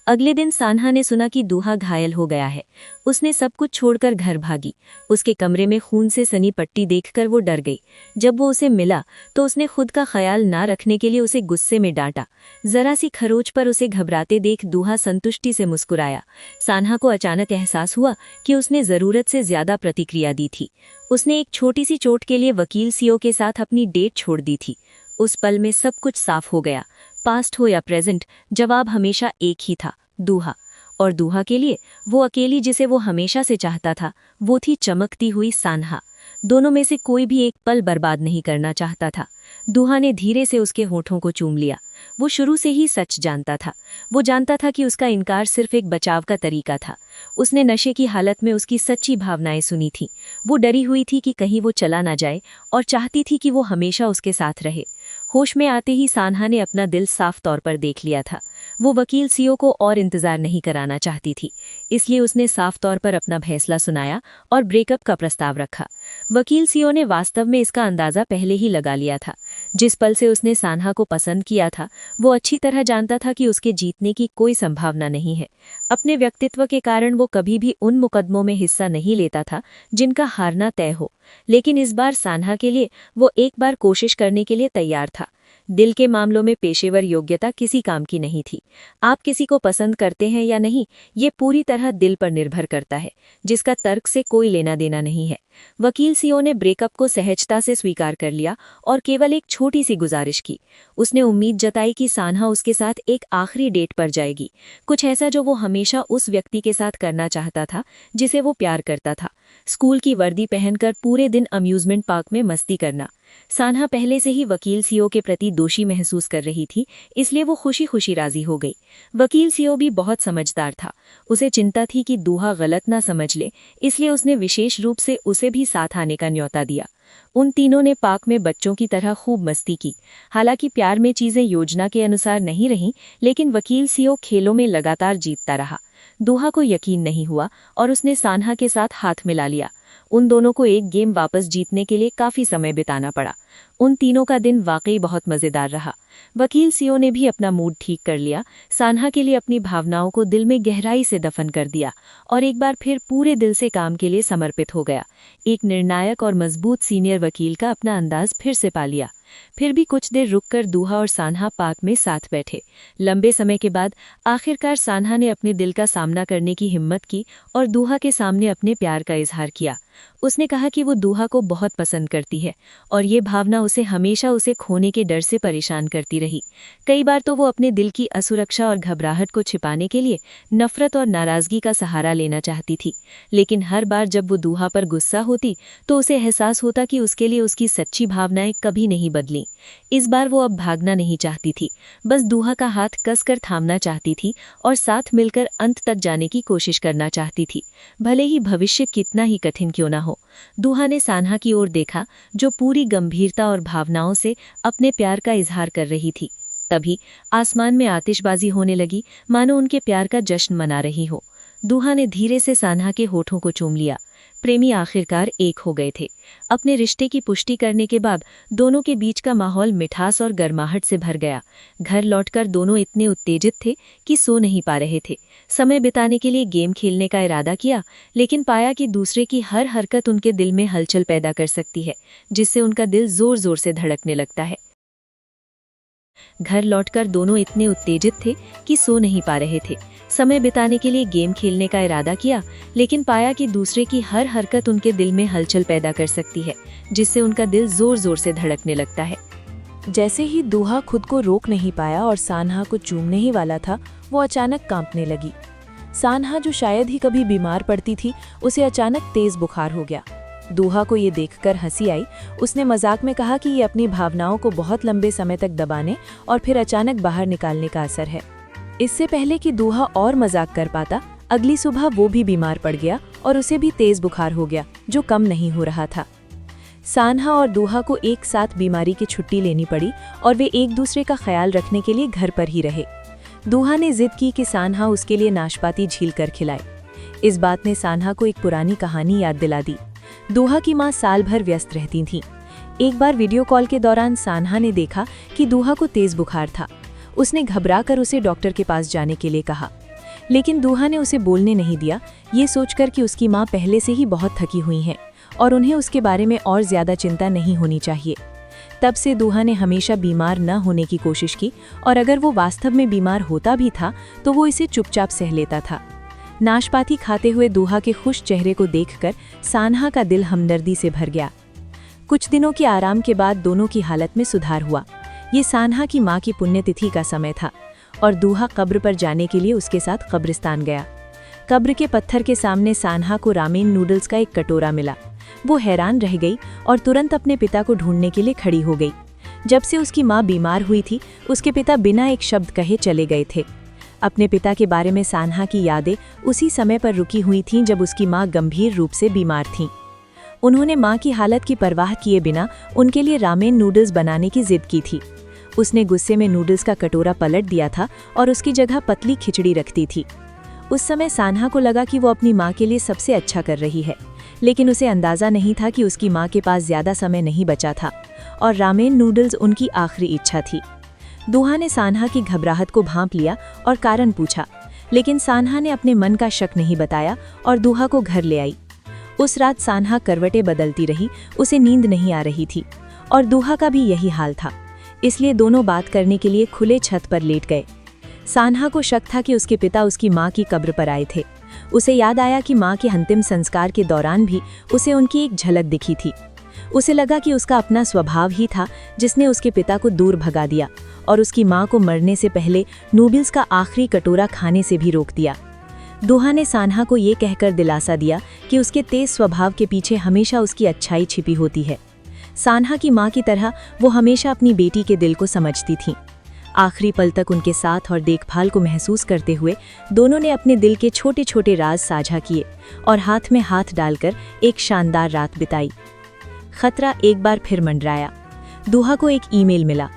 अगले दिन सान्हा ने सुना कि दूहा घायल हो गया है। उसने सब कुछ छोड़कर घर भागी। उसके कमरे में खून से सनी पट्टी देखकर वो डर गई। जब वो उसे मिला तो उसने खुद का ख्याल ना रखने के लिए उसे गुस्से में डांटा। जरा सी खरोच पर उसे घबराते देख दूहा संतुष्टि से मुस्कुराया। सान्हा को अचानक एहसास हुआ कि उसने जरूरत से ज्यादा प्रतिक्रिया दी थी। उसने एक छोटी सी चोट के लिए वकील सीओ के साथ अपनी डेट छोड़ दी थी। उस पल में सब कुछ साफ हो गया। पास्ट हो या प्रेजेंट, जवाब हमेशा एक ही था, दूहा। और दूहा के लिए वो अकेली जिसे वो हमेशा से चाहता था, वो थी चमकती हुई सान्हा। दोनों में से कोई भी एक पल बर्बाद नहीं करना चाहता था। दूहा ने धीरे से उसके होठों को चूम लिया। वो शुरू से ही सच जानता था। वो जानता था कि उसका इनकार सिर्फ एक बचाव का तरीका था। उसने नशे की हालत में उसकी सच्ची भावनाएं सुनी थी। वो डरी हुई थी कि कहीं वो चला ना जाए और चाहती थी कि वो हमेशा उसके साथ रहे। होश में आते ही सान्हा ने अपना दिल साफ तौर पर देख लिया था। वो वकील सीओ को और इंतजार नहीं कराना चाहती थी, इसलिए उसने साफ तौर पर अपना फैसला सुनाया और ब्रेकअप का प्रस्ताव रखा। वकील सीओ ने वास्तव में इसका अंदाजा पहले ही लगा लिया था। जिस पल से उसने सान्हा को पसंद किया था, वो अच्छी तरह जानता था कि उसके जीतने की कोई संभावना नहीं है। अपने व्यक्तित्व के कारण वो कभी भी उन मुकदमों में हिस्सा नहीं लेता था जिनका हारना तय हो, लेकिन इस बार सान्हा के लिए वो एक बार कोशिश करने के लिए तैयार था। दिल के मामलों में पेशेवर योग्यता किसी काम की नहीं थी। आप किसी को पसंद करते हैं या नहीं, ये पूरी तरह दिल पर निर्भर करता है, जिसका तर्क से कोई लेना देना नहीं है। वकील सीओ ने ब्रेकअप को सहजता से स्वीकार कर लिया और केवल एक छोटी सी गुजारिश की। उसने उम्मीद जताई कि सान्हा उसके साथ एक आखिरी डेट पर जाएगी, कुछ ऐसा जो वो हमेशा उस व्यक्ति के साथ करना चाहता था जिसे वो प्यार करता था। स्कूल की वर्दी पहनकर पूरे दिन अम्यूजमेंट पार्क में मस्ती करना। सान्हा पहले से ही वकील सीओ के प्रति दोषी महसूस कर रही थी, इसलिए वो खुशी खुशी राजी हो गई। वकील सीओ भी बहुत समझदार था। उसे चिंता थी कि दूहा गलत ना समझ ले, इसलिए उसने विशेष रूप से उसे भी साथ आने का न्योता दिया। उन तीनों ने पार्क में बच्चों की तरह खूब मस्ती की। हालांकि प्यार में चीजें योजना के अनुसार नहीं रहीं, लेकिन वकील सीओ खेलों में लगातार जीतता रहा। दूहा को यकीन नहीं हुआ और उसने सान्हा के साथ हाथ मिला लिया। उन दोनों को एक गेम वापस जीतने के लिए काफी समय बिताना पड़ा। उन तीनों का दिन वाकई बहुत मजेदार रहा। वकील सीओ ने भी अपना मूड ठीक कर लिया, सान्हा के लिए अपनी भावनाओं को दिल में गहराई से दफन कर दिया और एक बार फिर पूरे दिल से काम के लिए समर्पित हो गया। एक निर्णायक और मजबूत सीनियर वकील का अपना अंदाज फिर से पा लिया। फिर भी कुछ देर रुककर दूहा और सान्हा पार्क में साथ बैठे। लंबे समय के बाद आखिरकार सान्हा ने अपने दिल का सामना करने की हिम्मत की और दूहा के सामने अपने प्यार का इजहार किया। उसने कहा कि वो दूहा को बहुत पसंद करती है और ये भावना उसे हमेशा उसे खोने के डर से परेशान करती रही। कई बार तो वो अपने दिल की असुरक्षा और घबराहट को छिपाने के लिए नफरत और नाराजगी का सहारा लेना चाहती थी, लेकिन हर बार जब वो दूहा पर गुस्सा होती तो उसे एहसास होता कि उसके लिए उसकी सच्ची भावनाएं कभी नहीं बदलीं। इस बार वो अब भागना नहीं चाहती थी, बस दूहा का हाथ कसकर थामना चाहती थी और साथ मिलकर अंत तक जाने की कोशिश करना चाहती थी, भले ही भविष्य कितना ही कठिन क्यों ना हो। दूहा ने सान्हा की ओर देखा, जो पूरी गंभीरता और भावनाओं से अपने प्यार का इजहार कर रही थी। तभी आसमान में आतिशबाजी होने लगी, मानो उनके प्यार का जश्न मना रही हो। दूहा ने धीरे से सान्हा के होठों को चूम लिया। प्रेमी आखिरकार एक हो गए थे। अपने रिश्ते की पुष्टि करने के बाद दोनों के बीच का माहौल मिठास और गर्माहट से भर गया। घर लौटकर दोनों इतने उत्तेजित थे कि सो नहीं पा रहे थे। समय बिताने के लिए गेम खेलने का इरादा किया, लेकिन पाया कि दूसरे की हर हरकत उनके दिल में हलचल पैदा कर सकती है, जिससे उनका दिल जोर जोर से धड़कने लगता है। घर लौटकर दोनों इतने उत्तेजित थे कि सो नहीं पा रहे थे। समय बिताने के लिए गेम खेलने का इरादा किया, लेकिन पाया कि दूसरे की हर हरकत उनके दिल में हलचल पैदा कर सकती है, जिससे उनका दिल जोर जोर से धड़कने लगता है। जैसे ही दूहा खुद को रोक नहीं पाया और सान्हा को चूमने ही वाला था, वो अचानक कांपने लगी। सान्हा, जो शायद ही कभी बीमार पड़ती थी, उसे अचानक तेज बुखार हो गया। दूहा को ये देखकर हंसी आई। उसने मजाक में कहा कि ये अपनी भावनाओं को बहुत लंबे समय तक दबाने और फिर अचानक बाहर निकालने का असर है। इससे पहले कि दूहा और मजाक कर पाता, अगली सुबह वो भी बीमार पड़ गया और उसे भी तेज बुखार हो गया, जो कम नहीं हो रहा था। सान्हा और दूहा को एक साथ बीमारी की छुट्टी लेनी पड़ी और वे एक दूसरे का ख्याल रखने के लिए घर पर ही रहे। दूहा ने जिद की कि सान्हा उसके लिए नाशपाती छील कर खिलाए। इस बात ने सान्हा को एक पुरानी कहानी याद दिला दी। दूहा की माँ साल भर व्यस्त रहती थीं। एक बार वीडियो कॉल के दौरान सान्हा ने देखा कि दूहा को तेज बुखार था। उसने घबराकर उसे डॉक्टर के पास जाने के लिए कहा। लेकिन दूहा ने उसे बोलने नहीं दिया, ये सोचकर कि उसकी माँ पहले से ही बहुत थकी हुई हैं और उन्हें उसके बारे में और ज़्यादा चिंता नहीं होनी चाहिए। तब से दूहा ने हमेशा बीमार न होने की कोशिश की और अगर वो वास्तव में बीमार होता भी था तो वो इसे चुपचाप सह लेता था। नाशपाती खाते हुए दूहा के खुश चेहरे को देखकर सान्हा का दिल हमदर्दी से भर गया। कुछ दिनों के आराम के बाद दोनों की हालत में सुधार हुआ। ये सान्हा की माँ की पुण्यतिथि का समय था और दूहा कब्र पर जाने के लिए उसके साथ कब्रिस्तान गया। कब्र के पत्थर के सामने सान्हा को रामेन नूडल्स का एक कटोरा मिला। वो हैरान रह गई और तुरंत अपने पिता को ढूंढने के लिए खड़ी हो गई। जब से उसकी माँ बीमार हुई थी, उसके पिता बिना एक शब्द कहे चले गए थे। अपने पिता के बारे में सान्हा की यादें उसी समय पर रुकी हुई थीं जब उसकी माँ गंभीर रूप से बीमार थीं। उन्होंने माँ की हालत की परवाह किए बिना उनके लिए रामेन नूडल्स बनाने की जिद की थी। उसने गुस्से में नूडल्स का कटोरा पलट दिया था और उसकी जगह पतली खिचड़ी रख दी थी। उस समय सान्हा को लगा कि वो अपनी माँ के लिए सबसे अच्छा कर रही है, लेकिन उसे अंदाज़ा नहीं था कि उसकी माँ के पास ज़्यादा समय नहीं बचा था और रामेन नूडल्स उनकी आखिरी इच्छा थी। दूहा ने सान्हा की घबराहट को भांप लिया और कारण पूछा, लेकिन सान्हा ने अपने मन का शक नहीं बताया और दूहा को घर ले आई। उस रात सान्हा करवटें बदलती रही, उसे नींद नहीं आ रही थी और दूहा का भी यही हाल था। इसलिए दोनों बात करने के लिए खुले छत पर लेट गए। सान्हा को शक था कि उसके पिता उसकी माँ की कब्र पर आए थे। उसे याद आया कि माँ के अंतिम संस्कार के दौरान भी उसे उनकी एक झलक दिखी थी। उसे लगा कि उसका अपना स्वभाव ही था जिसने उसके पिता को दूर भगा दिया और उसकी माँ को मरने से पहले नूडल्स का आखिरी कटोरा खाने से भी रोक दिया। दूहा ने सान्हा को ये कहकर दिलासा दिया कि उसके तेज स्वभाव के पीछे हमेशा उसकी अच्छाई छिपी होती है। सान्हा की माँ की तरह वो हमेशा अपनी बेटी के दिल को समझती थीं। आखिरी पल तक उनके साथ और देखभाल को महसूस करते हुए दोनों ने अपने दिल के छोटे छोटे राज साझा किए और हाथ में हाथ डालकर एक शानदार रात बिताई। खतरा एक बार फिर मंडराया। दूहा को एक ईमेल मिला।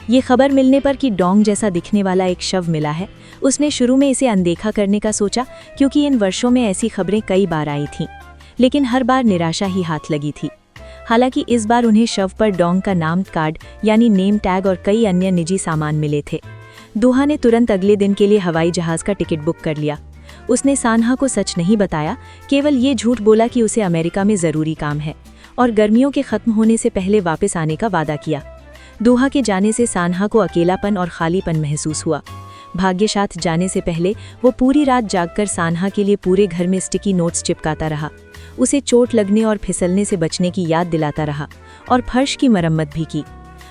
ये खबर मिलने पर कि डोंग जैसा दिखने वाला एक शव मिला है, उसने शुरू में इसे अनदेखा करने का सोचा क्योंकि इन वर्षों में ऐसी खबरें कई बार आई थीं, लेकिन हर बार निराशा ही हाथ लगी थी। हालांकि इस बार उन्हें शव पर डोंग का नाम कार्ड यानी नेम टैग और कई अन्य निजी सामान मिले थे। दूहा ने तुरंत अगले दिन के लिए हवाई जहाज का टिकट बुक कर लिया। उसने सान्हा को सच नहीं बताया, केवल ये झूठ बोला कि उसे अमेरिका में ज़रूरी काम है और गर्मियों के ख़त्म होने से पहले वापस आने का वादा किया। दूहा के जाने से सान्हा को अकेलापन और खालीपन महसूस हुआ। भाग्यशात जाने से पहले वो पूरी रात जागकर सान्हा के लिए पूरे घर में स्टिकी नोट्स चिपकाता रहा। उसे चोट लगने और फिसलने से बचने की याद दिलाता रहा और फर्श की मरम्मत भी की।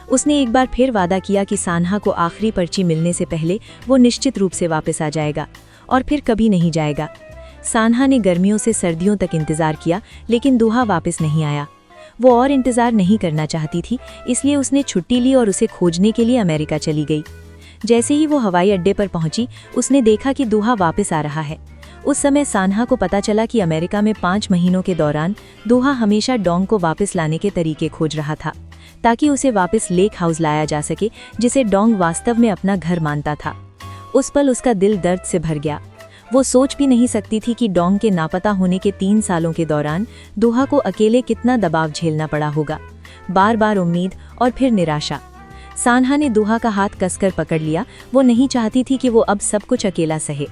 उसने एक बार फिर वादा किया कि सान्हा को आखिरी पर्ची मिलने से पहले वो निश्चित रूप से वापस आ जाएगा और फिर कभी नहीं जाएगा। सान्हा ने गर्मियों से सर्दियों तक इंतज़ार किया, लेकिन दूहा वापस नहीं आया। वो और इंतज़ार नहीं करना चाहती थी, इसलिए उसने छुट्टी ली और उसे खोजने के लिए अमेरिका चली गई। जैसे ही वो हवाई अड्डे पर पहुंची, उसने देखा कि दूहा वापस आ रहा है। उस समय सान्हा को पता चला कि अमेरिका में 5 महीनों के दौरान दूहा हमेशा डोंग को वापस लाने के तरीके खोज रहा था, ताकि उसे वापस लेक हाउस लाया जा सके, जिसे डोंग वास्तव में अपना घर मानता था। उस पल उसका दिल दर्द से भर गया। वो सोच भी नहीं सकती थी कि डोंग के नापता होने के 3 सालों के दौरान दूहा को अकेले कितना दबाव झेलना पड़ा होगा। बार बार उम्मीद और फिर निराशा। सान्हा ने दूहा का हाथ कसकर पकड़ लिया। वो नहीं चाहती थी कि वो अब सब कुछ अकेला सहे।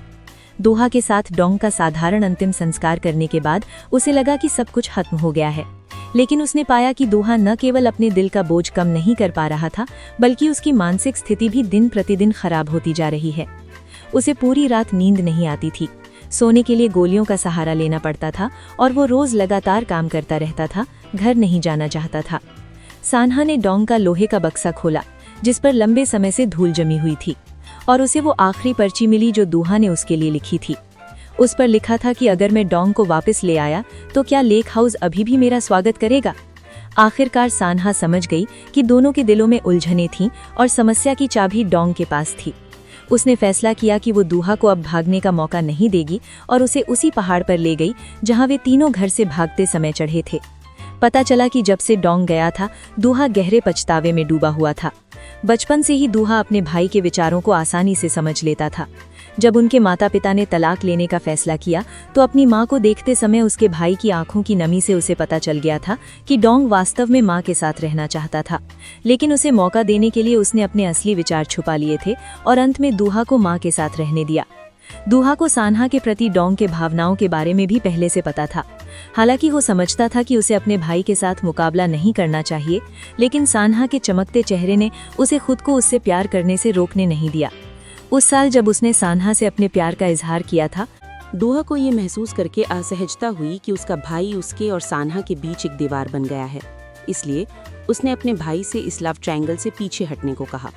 दूहा के साथ डोंग का साधारण अंतिम संस्कार करने के बाद उसे लगा कि सब कुछ खत्म हो गया है, लेकिन उसने पाया कि दूहा न केवल अपने दिल का बोझ कम नहीं कर पा रहा था, बल्कि उसकी मानसिक स्थिति भी दिन प्रतिदिन खराब होती जा रही है। उसे पूरी रात नींद नहीं आती थी, सोने के लिए गोलियों का सहारा लेना पड़ता था और वो रोज लगातार काम करता रहता था, घर नहीं जाना चाहता था। सान्हा ने डोंग का लोहे का बक्सा खोला, जिस पर लंबे समय से धूल जमी हुई थी, और उसे वो आखिरी पर्ची मिली जो दूहा ने उसके लिए लिखी थी। उस पर लिखा था कि अगर मैं डोंग को वापस ले आया तो क्या लेक हाउस अभी भी मेरा स्वागत करेगा। आखिरकार सान्हा समझ गई कि दोनों के दिलों में उलझनें थीं और समस्या की चाबी डोंग के पास थी। उसने फैसला किया कि वो दूहा को अब भागने का मौका नहीं देगी और उसे उसी पहाड़ पर ले गई जहां वे तीनों घर से भागते समय चढ़े थे। पता चला कि जब से डोंग गया था, दूहा गहरे पछतावे में डूबा हुआ था। बचपन से ही दूहा अपने भाई के विचारों को आसानी से समझ लेता था। जब उनके माता पिता ने तलाक लेने का फैसला किया तो अपनी माँ को देखते समय उसके भाई की आंखों की नमी से उसे पता चल गया था कि डोंग वास्तव में माँ के साथ रहना चाहता था, लेकिन उसे मौका देने के लिए उसने अपने असली विचार छुपा लिए थे और अंत में दूहा को माँ के साथ रहने दिया। दूहा को सान्हा के प्रति डोंग के भावनाओं के बारे में भी पहले से पता था। हालांकि वो समझता था कि उसे अपने भाई के साथ मुकाबला नहीं करना चाहिए, लेकिन सान्हा के चमकते चेहरे ने उसे खुद को उससे प्यार करने से रोकने नहीं दिया। उस साल जब उसने सान्हा से अपने प्यार का इजहार किया था, दूहा को ये महसूस करके असहजता हुई कि उसका भाई उसके और सान्हा के बीच एक दीवार बन गया है। इसलिए उसने अपने भाई से इस लव ट्रायंगल से पीछे हटने को कहा।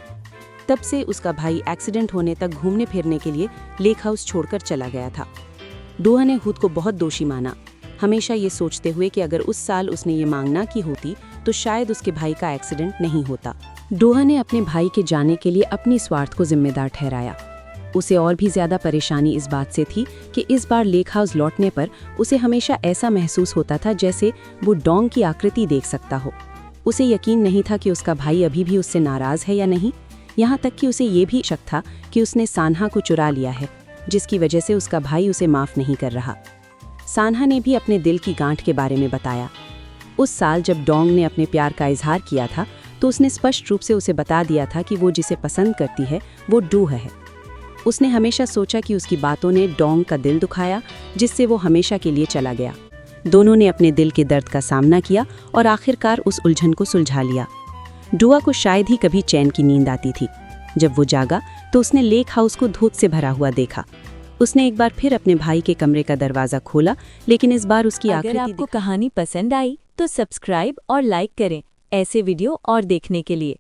तब से उसका भाई एक्सीडेंट होने तक घूमने फिरने के लिए लेक हाउस छोड़कर चला गया था। दूहा ने खुद को बहुत दोषी माना, हमेशा ये सोचते हुए कि अगर उस साल उसने ये मांग ना की होती तो शायद उसके भाई का एक्सीडेंट नहीं होता। दूहा ने अपने भाई के जाने के लिए अपनी स्वार्थ को जिम्मेदार ठहराया। उसे और भी ज्यादा परेशानी इस बात से थी कि इस बार लेक हाउस लौटने पर उसे हमेशा ऐसा महसूस होता था जैसे वो डोंग की आकृति देख सकता हो। उसे यकीन नहीं था कि उसका भाई अभी भी उससे नाराज है या नहीं। यहाँ तक कि उसे ये भी शक था कि उसने सान्हा को चुरा लिया है, जिसकी वजह से उसका भाई उसे माफ नहीं कर रहा। सान्हा ने भी अपने दिल की गांठ के बारे में बताया। उस साल जब डोंग ने अपने प्यार का इजहार किया था तो उसने स्पष्ट रूप से उसे बता दिया था कि वो जिसे पसंद करती है वो डूह है। उसने हमेशा सोचा कि उसकी बातों ने डोंग का दिल दुखाया, जिससे वो हमेशा के लिए चला गया। दोनों ने अपने दिल के दर्द का सामना किया और आखिरकार उस उलझन को सुलझा लिया। डूहा को शायद ही कभी चैन की नींद आती थी। जब वो जागा तो उसने लेक हाउस को धूप से भरा हुआ देखा। उसने एक बार फिर अपने भाई के कमरे का दरवाजा खोला, लेकिन इस बार उसकी आकृति। अगर आपको कहानी पसंद आई तो सब्सक्राइब और लाइक करें ऐसे वीडियो और देखने के लिए।